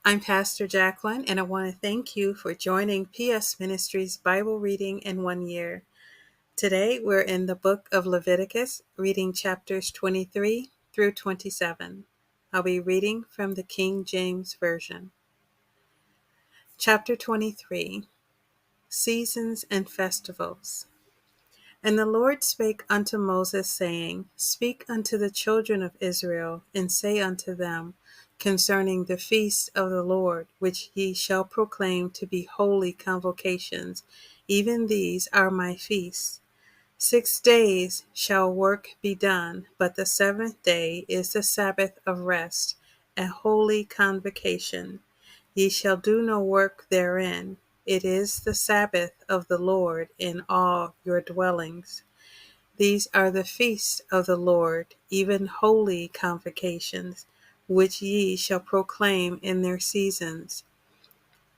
I'm Pastor Jacqueline, and I want to thank you for joining PS Ministries Bible Reading in 1 Year. Today, we're in the book of Leviticus, reading chapters 23 through 27. I'll be reading from the King James Version. Chapter 23, Seasons and Festivals. And the Lord spake unto Moses, saying, Speak unto the children of Israel, and say unto them, concerning the feasts of the Lord, which ye shall proclaim to be holy convocations, even these are my feasts. 6 days shall work be done, but the seventh day is the Sabbath of rest, a holy convocation. Ye shall do no work therein. It is the Sabbath of the Lord in all your dwellings. These are the feasts of the Lord, even holy convocations, which ye shall proclaim in their seasons.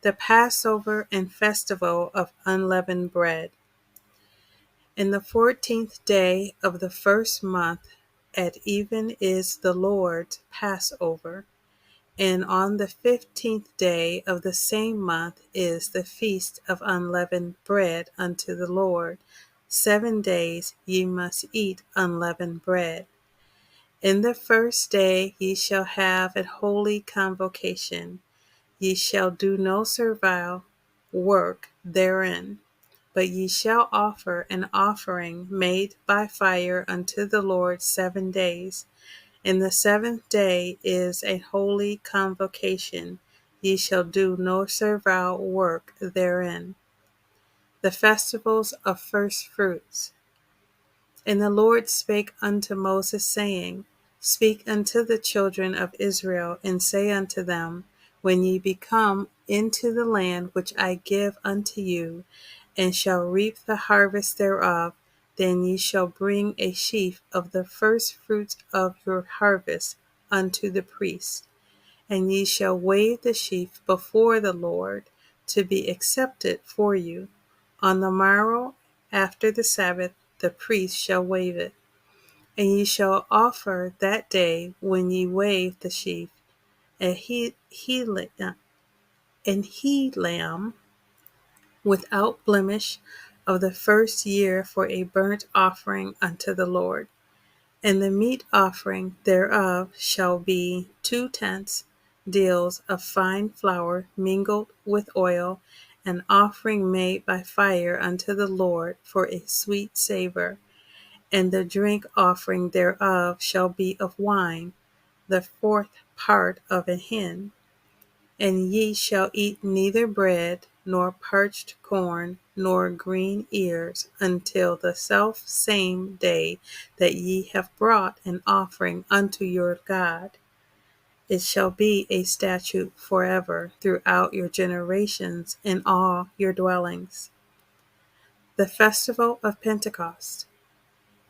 The Passover and festival of unleavened bread. In the 14th day of the first month at even is the Lord's Passover. And on the 15th day of the same month is the feast of unleavened bread unto the Lord. 7 days ye must eat unleavened bread. In the first day ye shall have an holy convocation. Ye shall do no servile work therein, but ye shall offer an offering made by fire unto the Lord 7 days. And the seventh day is a holy convocation. Ye shall do no servile work therein. The festivals of first fruits. And the Lord spake unto Moses, saying, Speak unto the children of Israel, and say unto them, When ye become into the land which I give unto you, and shall reap the harvest thereof, then ye shall bring a sheaf of the first fruits of your harvest unto the priest. And ye shall wave the sheaf before the Lord, to be accepted for you. On the morrow after the Sabbath the priest shall wave it. And ye shall offer that day, when ye wave the sheaf, an he lamb without blemish of the first year for a burnt offering unto the Lord. And the meat offering thereof shall be 2/10 deals of fine flour mingled with oil, an offering made by fire unto the Lord for a sweet savor. And the drink offering thereof shall be of wine, the 4th part of a hin. And ye shall eat neither bread, nor parched corn, nor green ears, until the self same day that ye have brought an offering unto your God. It shall be a statute forever throughout your generations in all your dwellings. The festival of Pentecost.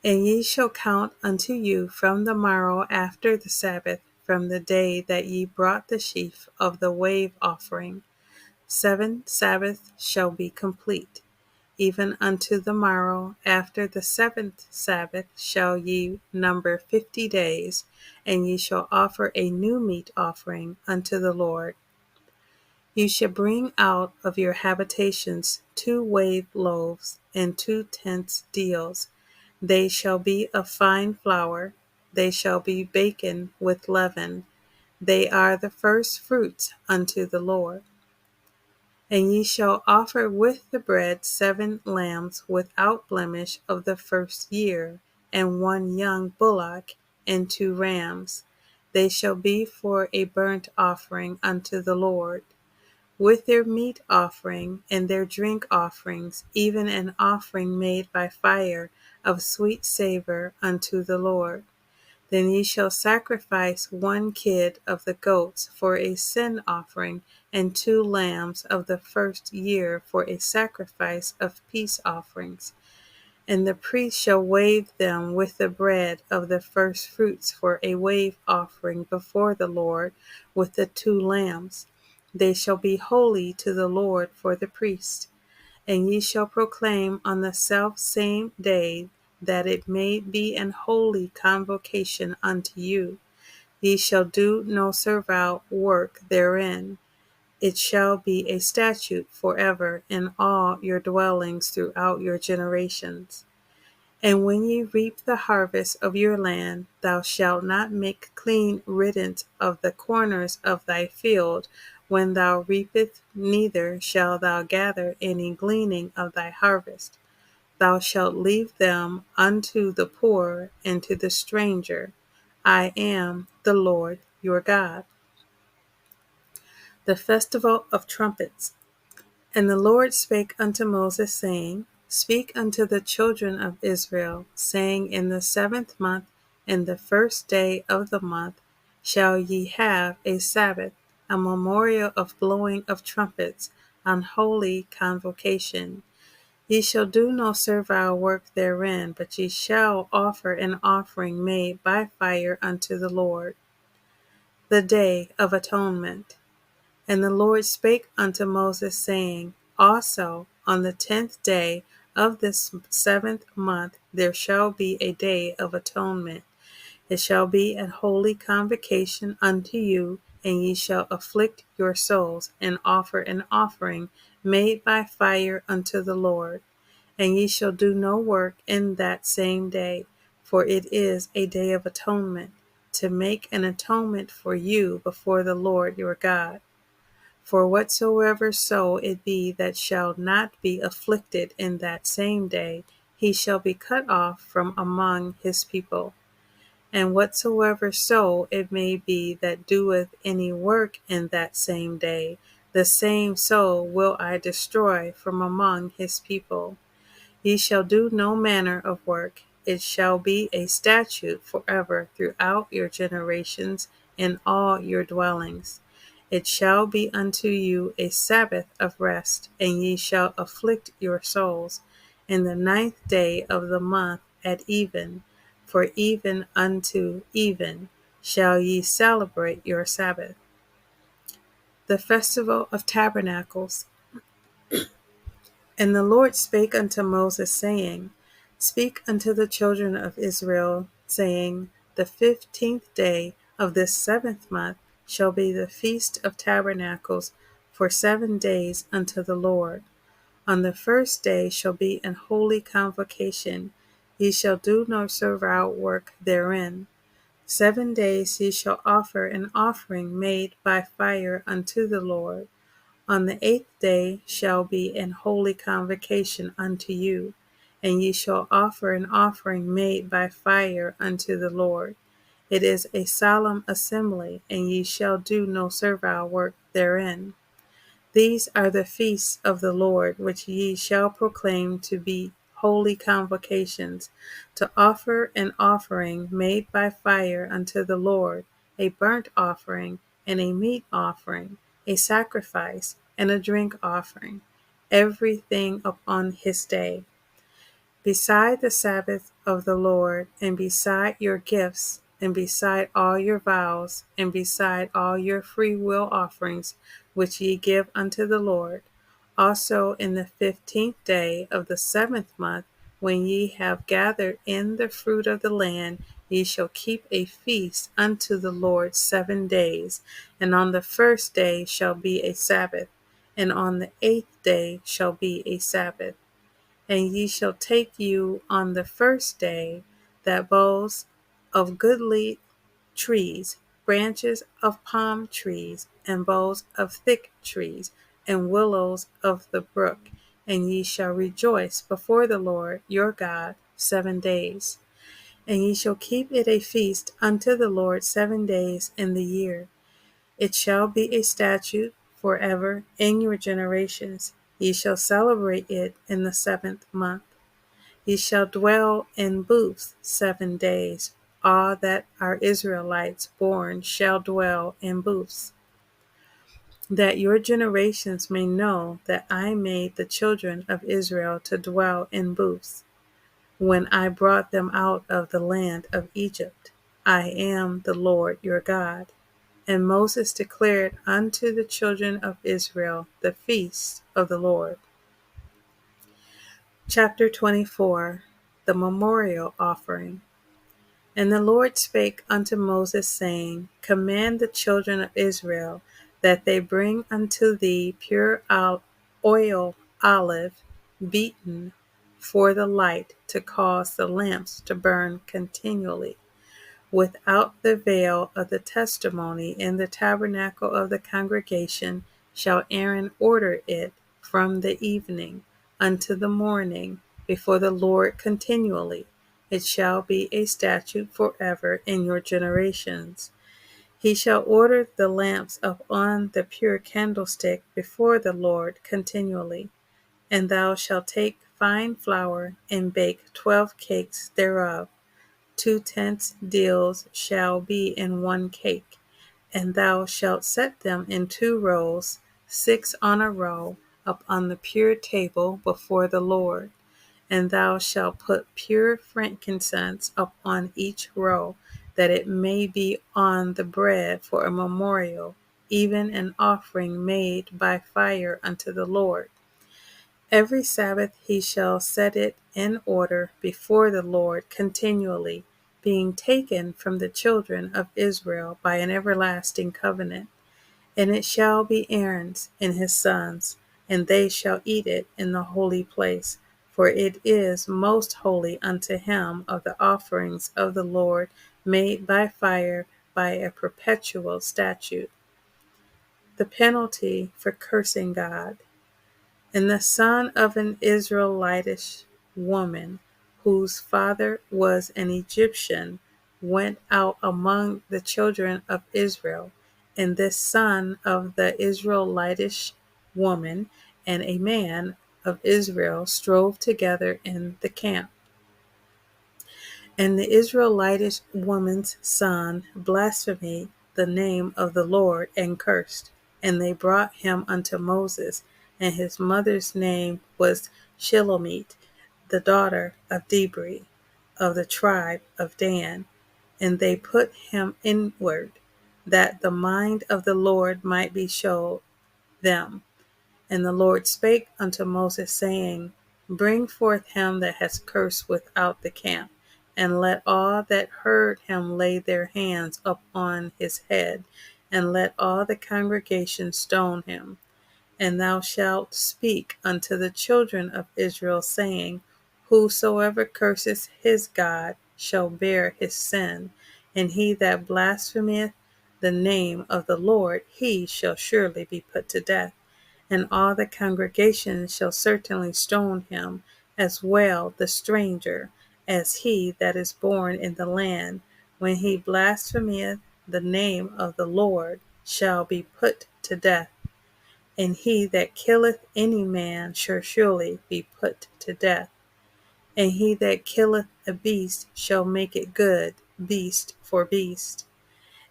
And ye shall count unto you from the morrow after the Sabbath, from the day that ye brought the sheaf of the wave offering. 7 Sabbaths shall be complete. Even unto the morrow after the 7th Sabbath shall ye number 50 days, and ye shall offer a new meat offering unto the Lord. You shall bring out of your habitations 2 wave loaves and 2/10 deals. They shall be of fine flour. They shall be baken with leaven. They are the first fruits unto the Lord. And ye shall offer with the bread 7 lambs without blemish of the first year, and 1 young bullock, and 2 rams. They shall be for a burnt offering unto the Lord. With their meat offering and their drink offerings, even an offering made by fire of sweet savor unto the Lord. Then ye shall sacrifice 1 kid of the goats for a sin offering, and 2 lambs of the first year for a sacrifice of peace offerings. And the priest shall wave them with the bread of the first fruits for a wave offering before the Lord with the 2 lambs. They shall be holy to the Lord for the priest. And ye shall proclaim on the self same day that it may be an holy convocation unto you. Ye shall do no servile work therein. it shall be a statute forever in all your dwellings throughout your generations. And when ye reap the harvest of your land, thou shalt not make clean riddance of the corners of thy field when thou reapest, neither shalt thou gather any gleaning of thy harvest. Thou shalt leave them unto the poor and to the stranger. I am the Lord your God. The festival of trumpets. And the Lord spake unto Moses, saying, Speak unto the children of Israel, saying, In the 7th month, in the 1st day of the month, shall ye have a Sabbath, a memorial of blowing of trumpets, an holy convocation. Ye shall do no servile work therein, but ye shall offer an offering made by fire unto the Lord. The day of atonement. And the Lord spake unto Moses, saying, Also on the 10th day of this 7th month there shall be a day of atonement. It shall be an holy convocation unto you, and ye shall afflict your souls, and offer an offering made by fire unto the Lord. And ye shall do no work in that same day, for it is a day of atonement, to make an atonement for you before the Lord your God. For whatsoever soul it be that shall not be afflicted in that same day, he shall be cut off from among his people. And whatsoever soul it may be that doeth any work in that same day, the same soul will I destroy from among his people. Ye shall do no manner of work. It shall be a statute forever throughout your generations in all your dwellings. It shall be unto you a Sabbath of rest, and ye shall afflict your souls. In the 9th day of the month at even, for even unto even, shall ye celebrate your Sabbath. The festival of tabernacles. And the Lord spake unto Moses, saying, Speak unto the children of Israel, saying, The 15th day of this 7th month shall be the feast of tabernacles for 7 days unto the Lord. On the 1st day shall be an holy convocation. Ye shall do no servile work therein. 7 days ye shall offer an offering made by fire unto the Lord. On the 8th day shall be an holy convocation unto you, and ye shall offer an offering made by fire unto the Lord. It is a solemn assembly, and ye shall do no servile work therein. These are the feasts of the Lord, which ye shall proclaim to be holy convocations, to offer an offering made by fire unto the Lord, a burnt offering, and a meat offering, a sacrifice, and a drink offering, everything upon his day. Beside the Sabbath of the Lord, and beside your gifts, and beside all your vows, and beside all your free will offerings, which ye give unto the Lord, also in the 15th day of the 7th month, when ye have gathered in the fruit of the land, ye shall keep a feast unto the Lord 7 days, and on the 1st day shall be a Sabbath, and on the 8th day shall be a Sabbath. And ye shall take you on the 1st day that boughs of goodly trees, branches of palm trees, and boughs of thick trees, and willows of the brook, and ye shall rejoice before the Lord your God 7 days. And ye shall keep it a feast unto the Lord 7 days in the year. It shall be a statute forever in your generations. Ye shall celebrate it in the 7th month. Ye shall dwell in booths 7 days. All that are Israelites born shall dwell in booths. That your generations may know that I made the children of Israel to dwell in booths, when I brought them out of the land of Egypt. I am the Lord your God. And Moses declared unto the children of Israel the feast of the Lord. Chapter 24. The Memorial Offering. And the Lord spake unto Moses, saying, Command the children of Israel that they bring unto thee pure oil olive beaten for the light, to cause the lamps to burn continually. Without the veil of the testimony in the tabernacle of the congregation shall Aaron order it from the evening unto the morning before the Lord continually. It shall be a statute forever in your generations. He shall order the lamps upon the pure candlestick before the Lord continually. And thou shalt take fine flour and bake 12 cakes thereof. 2 tenths deals shall be in one cake. And thou shalt set them in 2 rows, 6 on a row, upon the pure table before the Lord. And thou shalt put pure frankincense upon each row, that it may be on the bread for a memorial, even an offering made by fire unto the Lord. Every Sabbath he shall set it in order before the Lord continually, being taken from the children of Israel by an everlasting covenant. And it shall be Aaron's and his sons, and they shall eat it in the holy place, for it is most holy unto him of the offerings of the Lord made by fire by a perpetual statute. The penalty for cursing God. And the son of an Israelitish woman, whose father was an Egyptian, went out among the children of Israel. And this son of the Israelitish woman and a man of Israel strove together in the camp. And the Israelitish woman's son blasphemed the name of the Lord and cursed. And they brought him unto Moses, and his mother's name was Shilomit, the daughter of Debri, of the tribe of Dan. And they put him inward, that the mind of the Lord might be showed them. And the Lord spake unto Moses, saying, Bring forth him that has cursed without the camp, and let all that heard him lay their hands upon his head, and let all the congregation stone him. And thou shalt speak unto the children of Israel, saying, Whosoever curses his God shall bear his sin, and he that blasphemeth the name of the Lord, he shall surely be put to death. And all the congregation shall certainly stone him, as well the stranger as he that is born in the land, when he blasphemeth the name of the Lord, shall be put to death. And he that killeth any man shall surely be put to death. And he that killeth a beast shall make it good, beast for beast.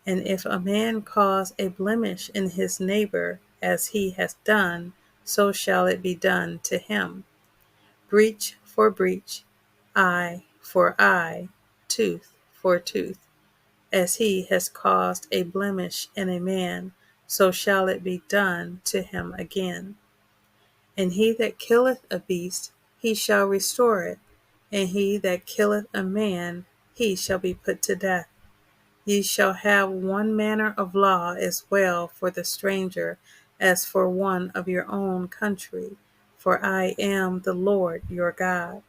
And if a man cause a blemish in his neighbor, as he hath done, so shall it be done to him. Breach for breach, eye for eye, tooth for tooth. As he has caused a blemish in a man, so shall it be done to him again. And he that killeth a beast, he shall restore it. And he that killeth a man, he shall be put to death. Ye shall have one manner of law as well for the stranger as for one of your own country, for I am the Lord your God.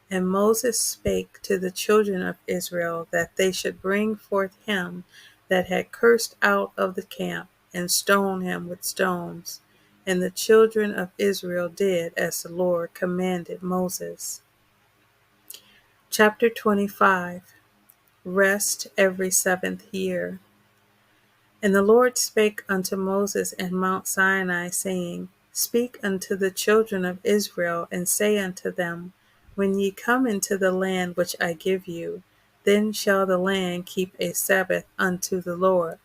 And Moses spake to the children of Israel that they should bring forth him that had cursed out of the camp, and stone him with stones. And the children of Israel did as the Lord commanded Moses. Chapter 25. Rest every 7th year. And the Lord spake unto Moses in Mount Sinai, saying, Speak unto the children of Israel, and say unto them, When ye come into the land which I give you, then shall the land keep a Sabbath unto the Lord.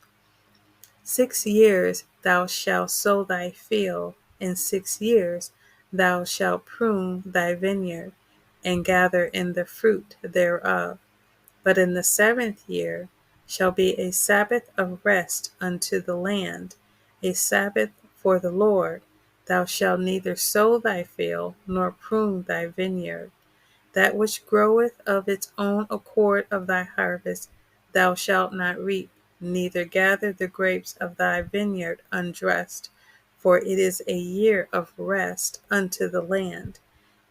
6 years thou shalt sow thy field, in 6 years thou shalt prune thy vineyard, and gather in the fruit thereof. But in the 7th year shall be a Sabbath of rest unto the land, a Sabbath for the Lord. Thou shalt neither sow thy field, nor prune thy vineyard. That which groweth of its own accord of thy harvest thou shalt not reap, neither gather the grapes of thy vineyard undressed, for it is a year of rest unto the land.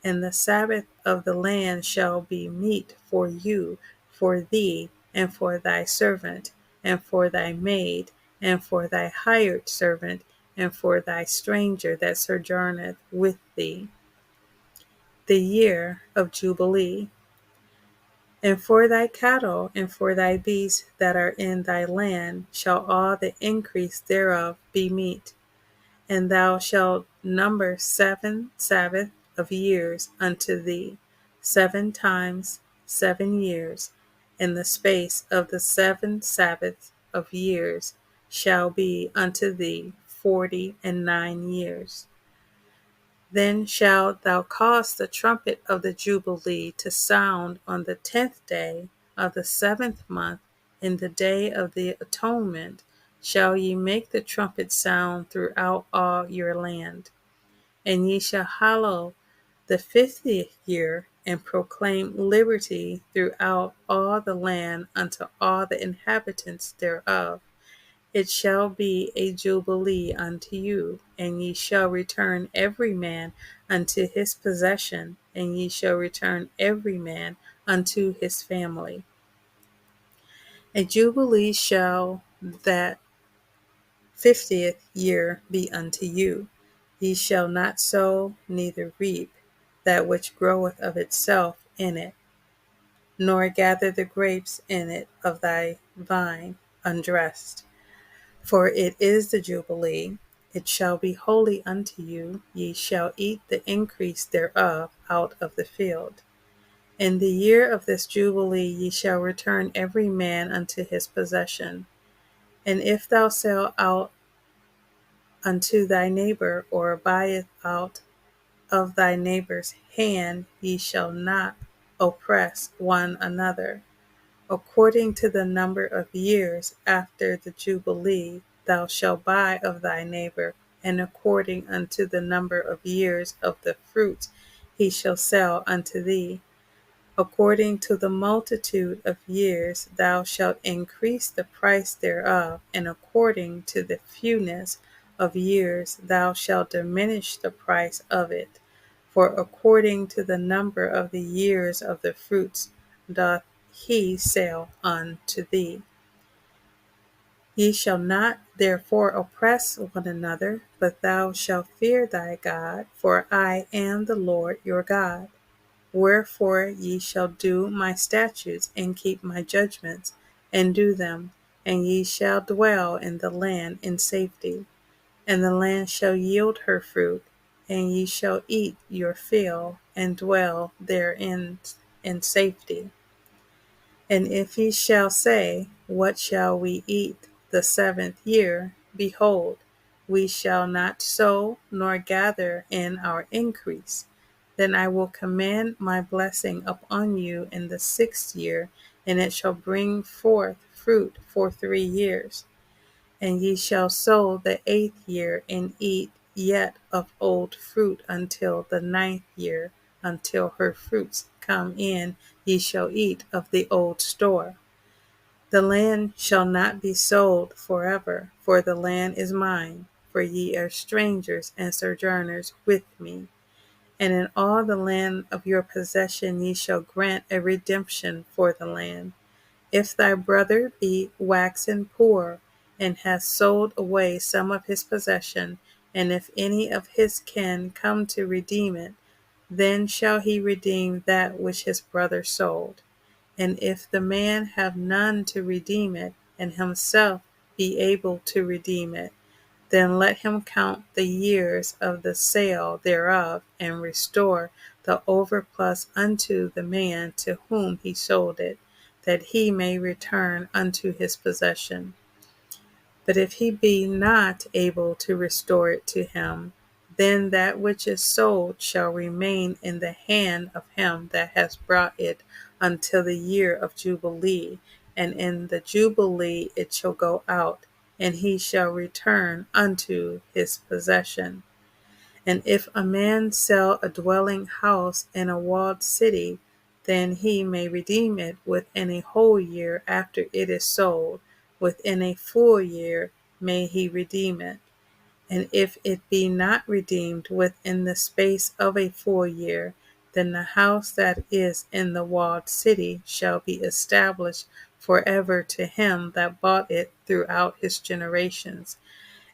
And the Sabbath of the land shall be meat for you, for thee, and for thy servant, and for thy maid, and for thy hired servant, and for thy stranger that sojourneth with thee. The year of Jubilee. And for thy cattle and for thy beasts that are in thy land shall all the increase thereof be meat. And thou shalt number 7 Sabbath of years unto thee, 7 times 7 years, and the space of the 7 Sabbaths of years shall be unto thee 49 years. Then shalt thou cause the trumpet of the Jubilee to sound on the 10th day of the 7th month, in the day of the atonement shall ye make the trumpet sound throughout all your land. And ye shall hallow the 50th year, and proclaim liberty throughout all the land unto all the inhabitants thereof. It shall be a jubilee unto you, and ye shall return every man unto his possession, and ye shall return every man unto his family. A jubilee shall that 50th year be unto you. Ye shall not sow, neither reap that which groweth of itself in it, nor gather the grapes in it of thy vine undressed. For it is the Jubilee, it shall be holy unto you, ye shall eat the increase thereof out of the field. In the year of this Jubilee ye shall return every man unto his possession. And if thou sell out unto thy neighbor, or buyest out of thy neighbor's hand, ye shall not oppress one another. According to the number of years after the Jubilee, thou shalt buy of thy neighbor, and according unto the number of years of the fruits he shall sell unto thee. According to the multitude of years thou shalt increase the price thereof, and according to the fewness of years thou shalt diminish the price of it. For according to the number of the years of the fruits doth he sell unto thee. Ye shall not therefore oppress one another, but thou shalt fear thy God, for I am the Lord your God. Wherefore ye shall do my statutes, and keep my judgments, and do them, and ye shall dwell in the land in safety. And the land shall yield her fruit, and ye shall eat your fill, and dwell therein in safety. And if ye shall say, what shall we eat the 7th year? Behold, we shall not sow nor gather in our increase. Then I will command my blessing upon you in the 6th year, and it shall bring forth fruit for 3 years. And ye shall sow the 8th year, and eat yet of old fruit until the 9th year, until her fruits come in, ye shall eat of the old store. The land shall not be sold forever, for the land is mine, for ye are strangers and sojourners with me. And in all the land of your possession ye shall grant a redemption for the land. If thy brother be waxen poor, and hath sold away some of his possession, and if any of his kin come to redeem it, then shall he redeem that which his brother sold. And if the man have none to redeem it, and himself be able to redeem it, then let him count the years of the sale thereof, and restore the overplus unto the man to whom he sold it, that he may return unto his possession. But if he be not able to restore it to him, then that which is sold shall remain in the hand of him that has brought it until the year of Jubilee, and in the Jubilee it shall go out, and he shall return unto his possession. And if a man sell a dwelling house in a walled city, then he may redeem it within a whole year after it is sold, within a full year may he redeem it. And if it be not redeemed within the space of a full year, then the house that is in the walled city shall be established forever to him that bought it throughout his generations.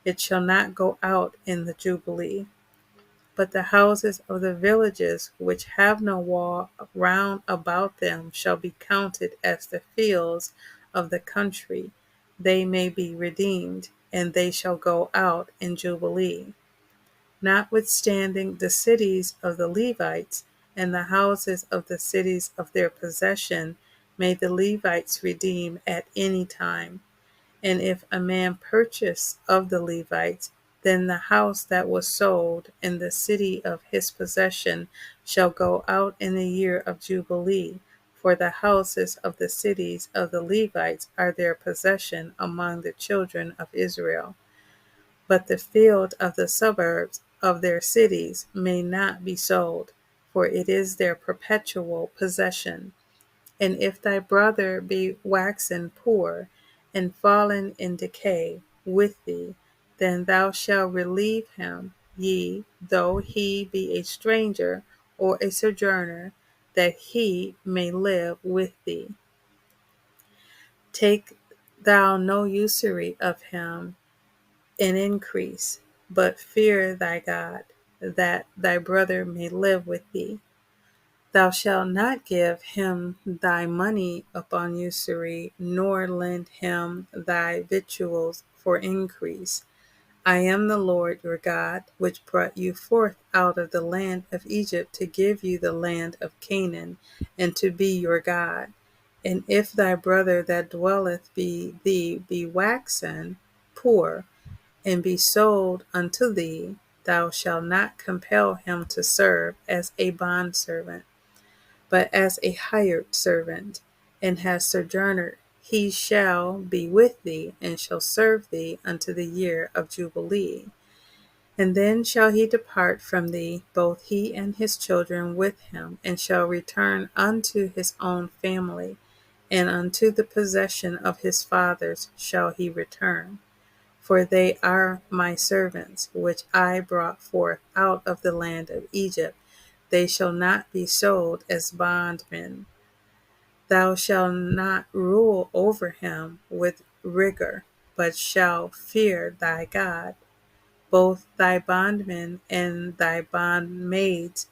It shall not go out in the Jubilee. But the houses of the villages which have no wall round about them shall be counted as the fields of the country. They may be redeemed, and they shall go out in Jubilee. Notwithstanding the cities of the Levites and the houses of the cities of their possession may the Levites redeem at any time. And if a man purchase of the Levites, then the house that was sold in the city of his possession shall go out in the year of Jubilee, for the houses of the cities of the Levites are their possession among the children of Israel. But the field of the suburbs of their cities may not be sold, for it is their perpetual possession. And if thy brother be waxen poor, and fallen in decay with thee, then thou shalt relieve him, yea, though he be a stranger or a sojourner, that he may live with thee. Take thou no usury of him in increase, but fear thy God, that thy brother may live with thee. Thou shalt not give him thy money upon usury, nor lend him thy victuals for increase. I am the Lord your God, which brought you forth out of the land of Egypt to give you the land of Canaan, and to be your God. And if thy brother that dwelleth be thee be waxen poor, and be sold unto thee, thou shalt not compel him to serve as a bondservant, but as a hired servant, and has sojournered. He shall be with thee, and shall serve thee unto the year of Jubilee. And then shall he depart from thee, both he and his children with him, and shall return unto his own family, and unto the possession of his fathers shall he return. For they are my servants, which I brought forth out of the land of Egypt. They shall not be sold as bondmen. Thou shalt not rule over him with rigor, but shalt fear thy God. Both thy bondmen and thy bondmaids,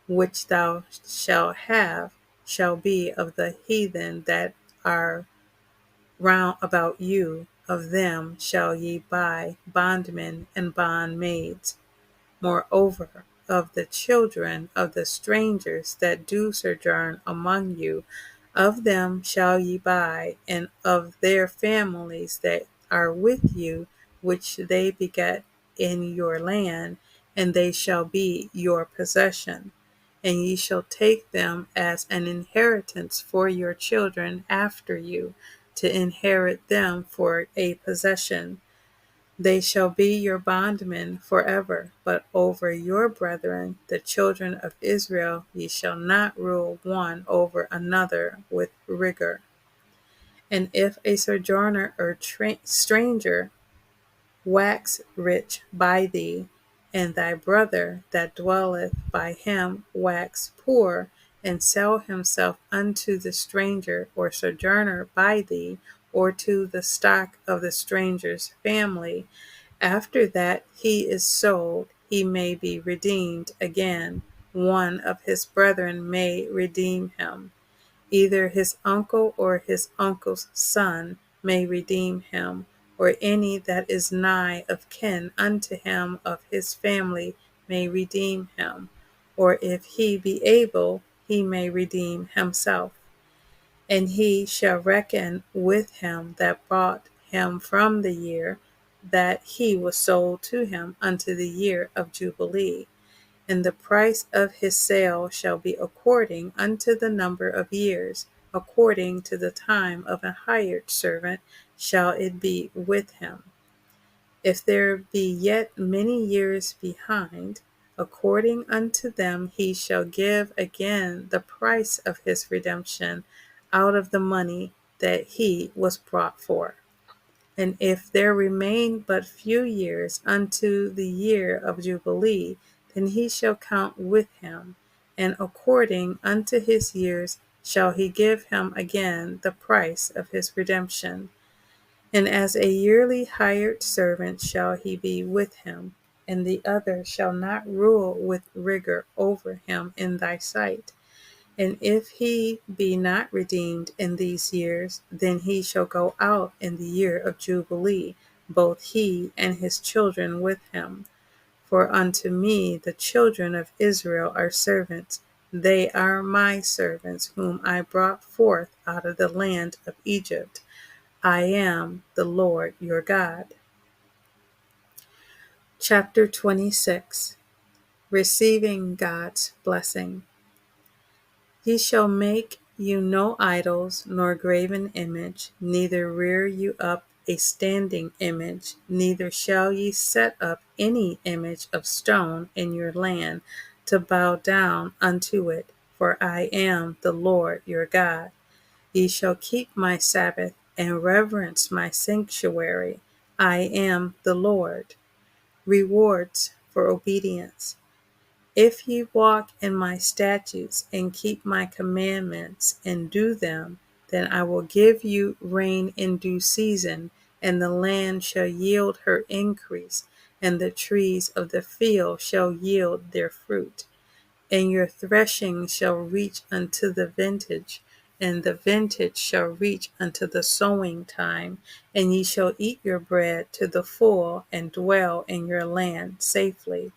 which thou shalt have, shall be of the heathen that are round about you. Of them shall ye buy bondmen and bondmaids. Moreover, of the children of the strangers that do sojourn among you, of them shall ye buy, and of their families that are with you, which they beget in your land, and they shall be your possession. And ye shall take them as an inheritance for your children after you, to inherit them for a possession. They shall be your bondmen forever, but over your brethren, the children of Israel, ye shall not rule one over another with rigor. And if a sojourner or stranger wax rich by thee, and thy brother that dwelleth by him wax poor, and sell himself unto the stranger or sojourner by thee, or to the stock of the stranger's family, after that he is sold, he may be redeemed again. One of his brethren may redeem him. Either his uncle or his uncle's son may redeem him, or any that is nigh of kin unto him of his family may redeem him. Or if he be able, he may redeem himself. And he shall reckon with him that bought him from the year that he was sold to him unto the year of Jubilee. And the price of his sale shall be according unto the number of years, according to the time of a hired servant shall it be with him. If there be yet many years behind, according unto them he shall give again the price of his redemption out of the money that he was brought for. And if there remain but few years unto the year of Jubilee, then he shall count with him, and according unto his years shall he give him again the price of his redemption. And as a yearly hired servant shall he be with him, and the other shall not rule with rigor over him in thy sight. And if he be not redeemed in these years, then he shall go out in the year of Jubilee, both he and his children with him. For unto me the children of Israel are servants. They are my servants, whom I brought forth out of the land of Egypt. I am the Lord your God. Chapter 26. Receiving God's Blessing. Ye shall make you no idols, nor graven image, neither rear you up a standing image, neither shall ye set up any image of stone in your land to bow down unto it, for I am the Lord your God. Ye shall keep my Sabbath and reverence my sanctuary. I am the Lord. Rewards for obedience. If ye walk in my statutes and keep my commandments and do them, then I will give you rain in due season, and the land shall yield her increase, and the trees of the field shall yield their fruit. And your threshing shall reach unto the vintage, and the vintage shall reach unto the sowing time, and ye shall eat your bread to the full, and dwell in your land safely.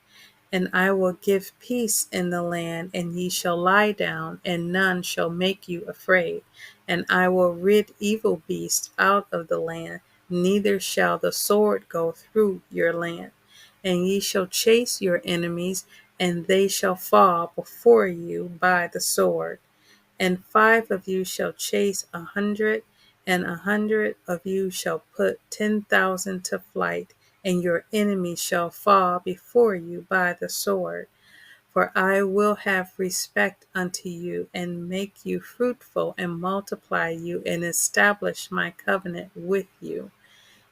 And I will give peace in the land, and ye shall lie down, and none shall make you afraid. And I will rid evil beasts out of the land, neither shall the sword go through your land. And ye shall chase your enemies, and they shall fall before you by the sword. And 5 of you shall chase 100, and 100 of you shall put 10,000 to flight, and your enemies shall fall before you by the sword. For I will have respect unto you, and make you fruitful, and multiply you, and establish my covenant with you.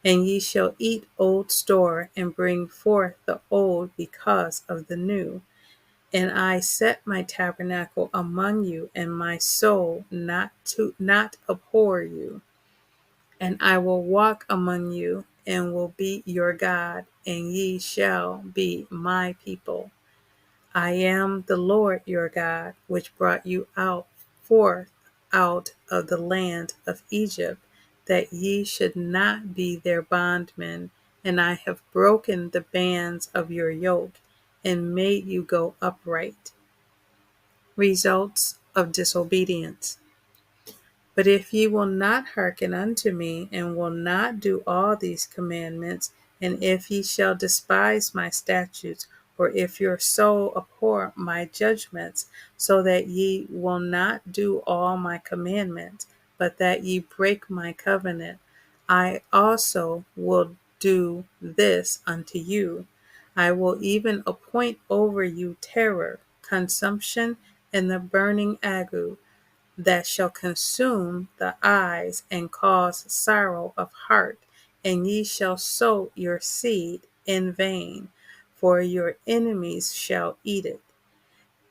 And ye shall eat old store, and bring forth the old because of the new. And I set my tabernacle among you, and my soul not abhor you. And I will walk among you, and will be your God, and ye shall be my people. I am the Lord your God, which brought you forth out of the land of Egypt, that ye should not be their bondmen. And I have broken the bands of your yoke, and made you go upright. Results of disobedience. But if ye will not hearken unto me, and will not do all these commandments, and if ye shall despise my statutes, or if your soul abhor my judgments, so that ye will not do all my commandments, but that ye break my covenant, I also will do this unto you. I will even appoint over you terror, consumption, and the burning ague, that shall consume the eyes and cause sorrow of heart, and ye shall sow your seed in vain, for your enemies shall eat it.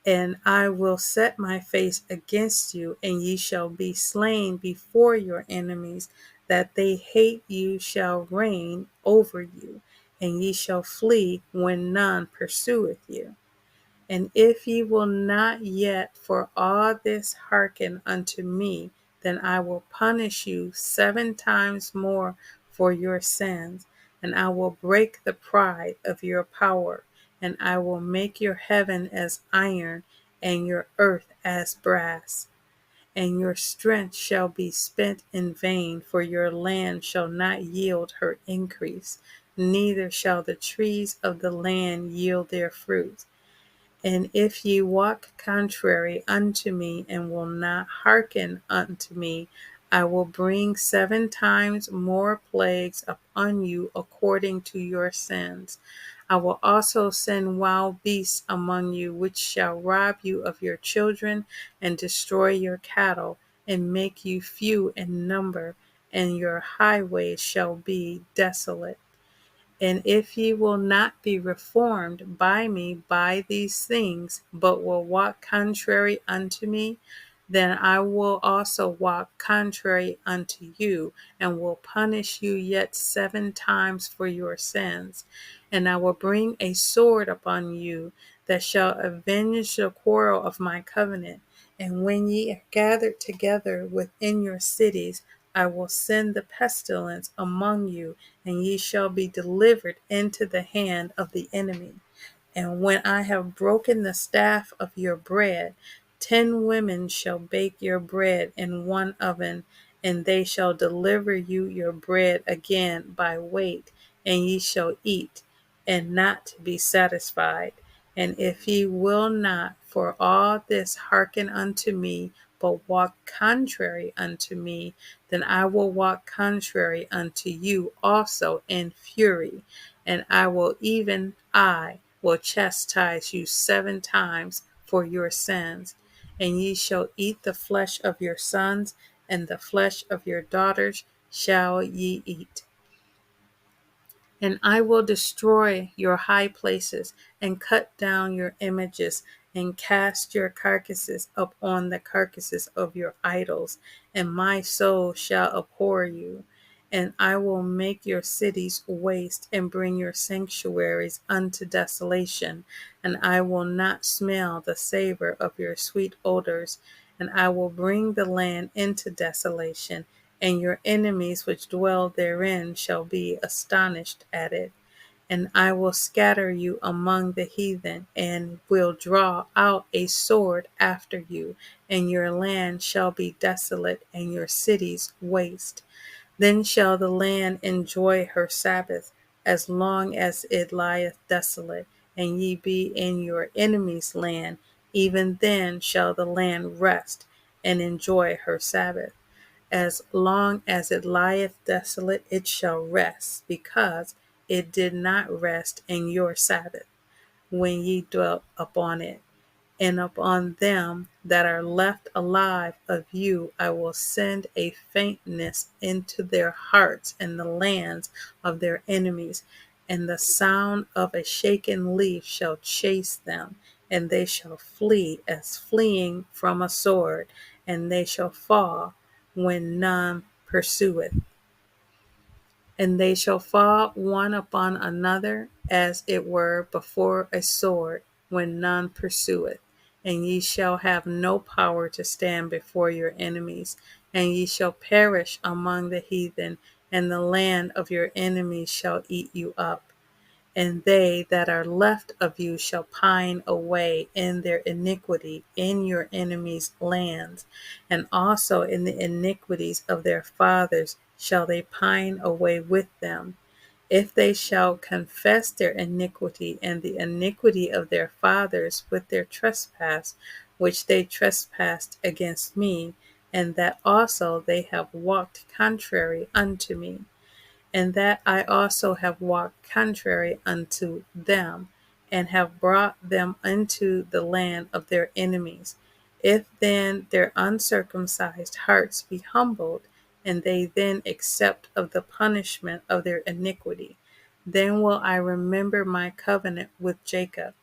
And I will set my face against you, and ye shall be slain before your enemies, that they hate you shall reign over you, and ye shall flee when none pursueth you. And if ye will not yet for all this hearken unto me, then I will punish you 7 times more for your sins, and I will break the pride of your power, and I will make your heaven as iron, and your earth as brass. And your strength shall be spent in vain, for your land shall not yield her increase, neither shall the trees of the land yield their fruit. And if ye walk contrary unto me, and will not hearken unto me, I will bring 7 times more plagues upon you according to your sins. I will also send wild beasts among you, which shall rob you of your children, and destroy your cattle, and make you few in number, and your highways shall be desolate. And if ye will not be reformed by me by these things, but will walk contrary unto me, then I will also walk contrary unto you, and will punish you yet 7 times for your sins. And I will bring a sword upon you that shall avenge the quarrel of my covenant. And when ye are gathered together within your cities, I will send the pestilence among you, and ye shall be delivered into the hand of the enemy. And when I have broken the staff of your bread, 10 women shall bake your bread in one oven, and they shall deliver you your bread again by weight, and ye shall eat, and not be satisfied. And if ye will not for all this hearken unto me, but walk contrary unto me, then I will walk contrary unto you also in fury, and I will chastise you 7 times for your sins. And ye shall eat the flesh of your sons, and the flesh of your daughters shall ye eat. And I will destroy your high places, and cut down your images, and cast your carcasses upon the carcasses of your idols, and my soul shall abhor you. And I will make your cities waste, and bring your sanctuaries unto desolation, and I will not smell the savor of your sweet odors, and I will bring the land into desolation, and your enemies which dwell therein shall be astonished at it. And I will scatter you among the heathen, and will draw out a sword after you, and your land shall be desolate, and your cities waste. Then shall the land enjoy her Sabbath, as long as it lieth desolate, and ye be in your enemy's land. Even then shall the land rest, and enjoy her Sabbath. As long as it lieth desolate, it shall rest, because it did not rest in your Sabbath, when ye dwelt upon it. And upon them that are left alive of you I will send a faintness into their hearts in the lands of their enemies, and the sound of a shaken leaf shall chase them, and they shall flee as fleeing from a sword, and they shall fall when none pursueth. And they shall fall one upon another, as it were before a sword, when none pursueth. And ye shall have no power to stand before your enemies, and ye shall perish among the heathen, and the land of your enemies shall eat you up. And they that are left of you shall pine away in their iniquity in your enemies' lands, and also in the iniquities of their fathers shall they pine away with them. If they shall confess their iniquity and the iniquity of their fathers with their trespass, which they trespassed against me, and that also they have walked contrary unto me, and that I also have walked contrary unto them, and have brought them into the land of their enemies. If then their uncircumcised hearts be humbled, and they then accept of the punishment of their iniquity, then will I remember my covenant with Jacob,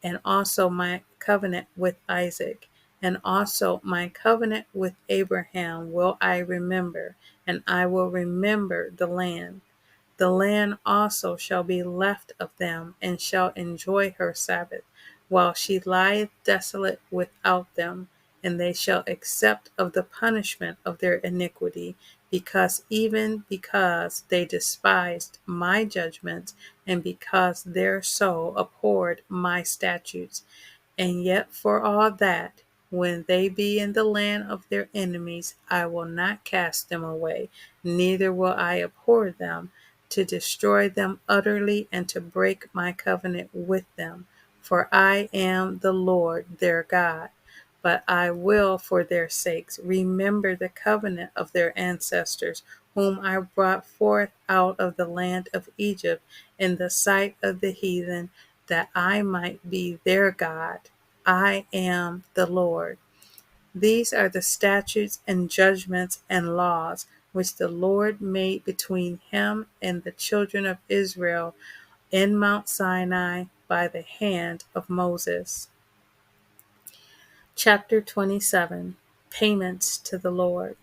and also my covenant with Isaac, and also my covenant with Abraham will I remember, and I will remember the land. The land also shall be left of them, and shall enjoy her Sabbath, while she lieth desolate without them, and they shall accept of the punishment of their iniquity, because they despised my judgments, and because their soul abhorred my statutes. And yet for all that, when they be in the land of their enemies, I will not cast them away, neither will I abhor them, to destroy them utterly, and to break my covenant with them. For I am the Lord their God. But I will, for their sakes, remember the covenant of their ancestors, whom I brought forth out of the land of Egypt in the sight of the heathen, that I might be their God. I am the Lord. These are the statutes and judgments and laws which the Lord made between him and the children of Israel in Mount Sinai by the hand of Moses. Chapter 27. Payments to the Lord.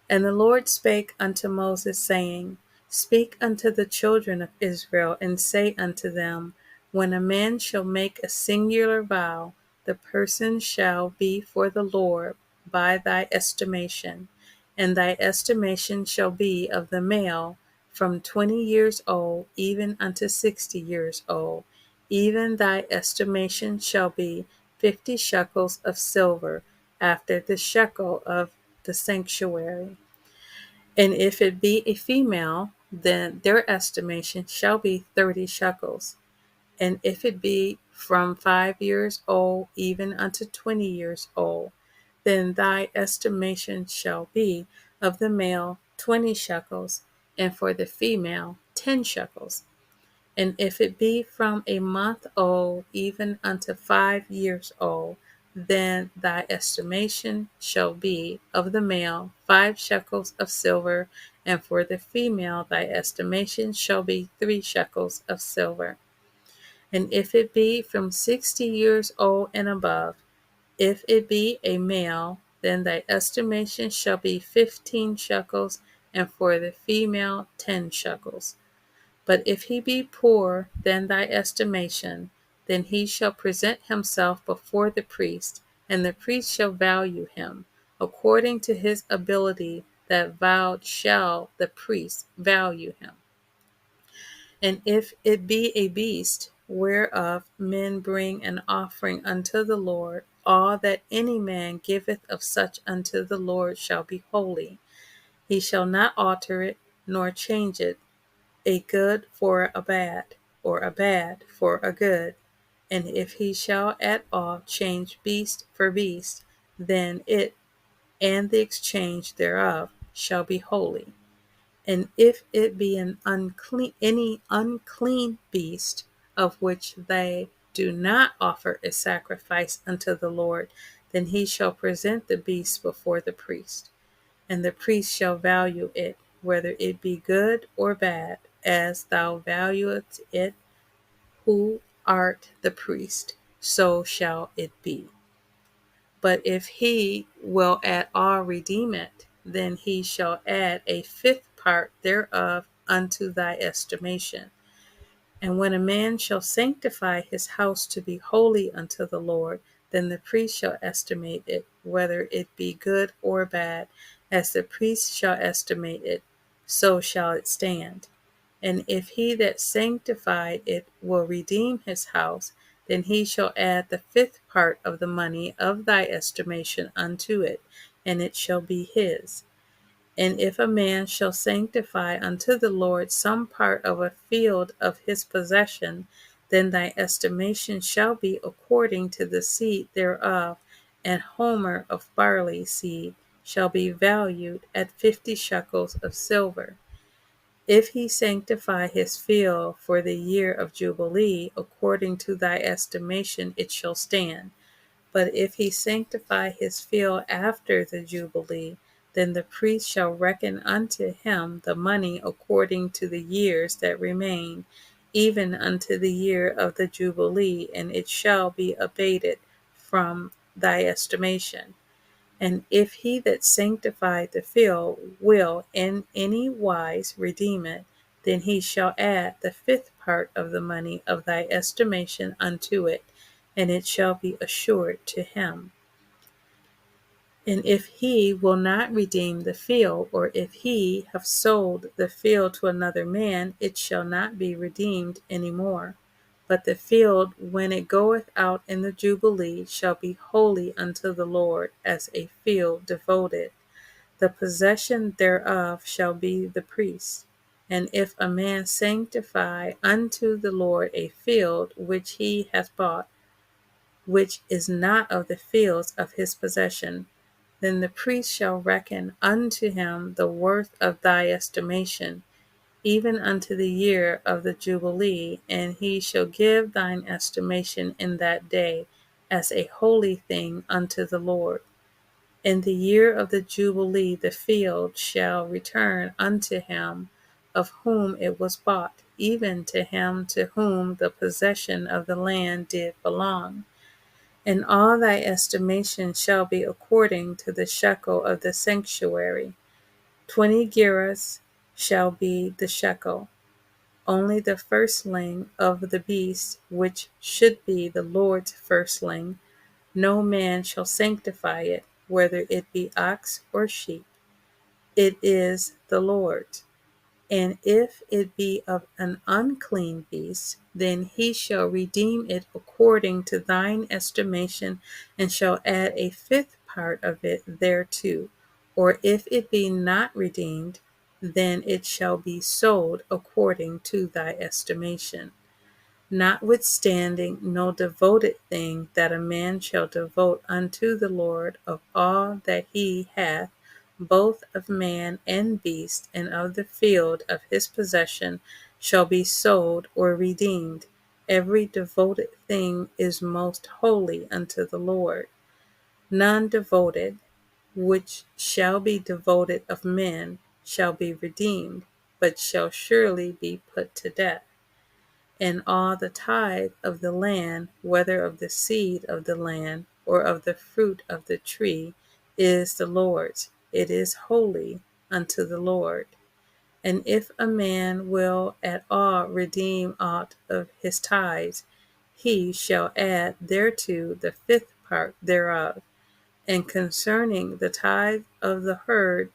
And the Lord spake unto Moses, saying, Speak unto the children of Israel, and say unto them, When a man shall make a singular vow, the person shall be for the Lord by thy estimation, and thy estimation shall be of the male from 20 years old even unto 60 years old. Even thy estimation shall be 50 shekels of silver, after the shekel of the sanctuary. And if it be a female, then their estimation shall be 30 shekels. And if it be from 5 years old even unto 20 years old, then thy estimation shall be of the male 20 shekels, and for the female 10 shekels. And if it be from a month old even unto 5 years old, then thy estimation shall be of the male 5 shekels of silver, and for the female thy estimation shall be 3 shekels of silver. And if it be from 60 years old and above, if it be a male, then thy estimation shall be 15 shekels, and for the female 10 shekels. But if he be poor than thy estimation, then he shall present himself before the priest, and the priest shall value him. According to his ability that vowed shall the priest value him. And if it be a beast, whereof men bring an offering unto the Lord, all that any man giveth of such unto the Lord shall be holy. He shall not alter it, nor change it, a good for a bad, or a bad for a good. And if he shall at all change beast for beast, then it and the exchange thereof shall be holy. And if it be any unclean beast, of which they do not offer a sacrifice unto the Lord, then he shall present the beast before the priest, and the priest shall value it, whether it be good or bad, as thou valuest it, who art the priest, so shall it be. But if he will at all redeem it, then he shall add a fifth part thereof unto thy estimation. And when a man shall sanctify his house to be holy unto the Lord, then the priest shall estimate it, whether it be good or bad, as the priest shall estimate it, so shall it stand. And if he that sanctified it will redeem his house, then he shall add the fifth part of the money of thy estimation unto it, and it shall be his. And if a man shall sanctify unto the Lord some part of a field of his possession, then thy estimation shall be according to the seed thereof, and homer of barley seed shall be valued at 50 shekels of silver. If he sanctify his field for the year of Jubilee, according to thy estimation it shall stand. But if he sanctify his field after the Jubilee, then the priest shall reckon unto him the money according to the years that remain, even unto the year of the Jubilee, and it shall be abated from thy estimation. And if he that sanctified the field will in any wise redeem it, then he shall add the fifth part of the money of thy estimation unto it, and it shall be assured to him. And if he will not redeem the field, or if he have sold the field to another man, it shall not be redeemed any more. But the field, when it goeth out in the Jubilee, shall be holy unto the Lord, as a field devoted. The possession thereof shall be the priest's. And if a man sanctify unto the Lord a field which he hath bought, which is not of the fields of his possession, then the priest shall reckon unto him the worth of thy estimation, even unto the year of the Jubilee, and he shall give thine estimation in that day as a holy thing unto the Lord. In the year of the Jubilee the field shall return unto him of whom it was bought, even to him to whom the possession of the land did belong. And all thy estimation shall be according to the shekel of the sanctuary. 20 gerahs shall be the shekel. Only the firstling of the beast, which should be the Lord's firstling, no man shall sanctify it, whether it be ox or sheep. It is the Lord's. And if it be of an unclean beast, then he shall redeem it according to thine estimation, and shall add a fifth part of it thereto. Or if it be not redeemed, then it shall be sold according to thy estimation. Notwithstanding, no devoted thing that a man shall devote unto the Lord of all that he hath, both of man and beast, and of the field of his possession, shall be sold or redeemed. Every devoted thing is most holy unto the Lord. None devoted, which shall be devoted of men, shall be redeemed, but shall surely be put to death. And all the tithe of the land, whether of the seed of the land or of the fruit of the tree, is the Lord's. It is holy unto the Lord. And if a man will at all redeem aught of his tithes, he shall add thereto the fifth part thereof. And concerning the tithe of the herd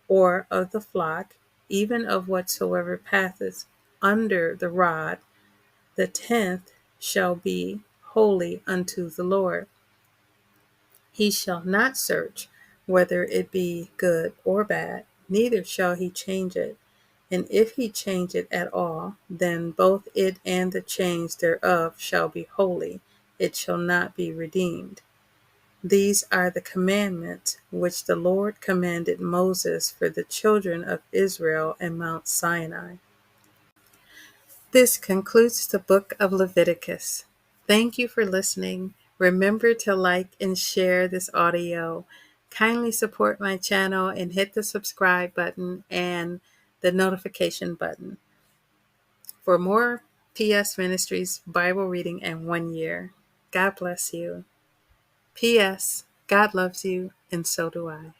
or of the flock, even of whatsoever passeth under the rod, the 10th shall be holy unto the Lord. He shall not search whether it be good or bad, neither shall he change it. And if he change it at all, then both it and the change thereof shall be holy. It shall not be redeemed. These are the commandments which the Lord commanded Moses for the children of Israel in Mount Sinai. This concludes the book of Leviticus. Thank you for listening. Remember to like and share this audio. Kindly support my channel and hit the subscribe button and the notification button for more PS Ministries Bible reading in 1 year. God bless you. PS, God loves you, and so do I.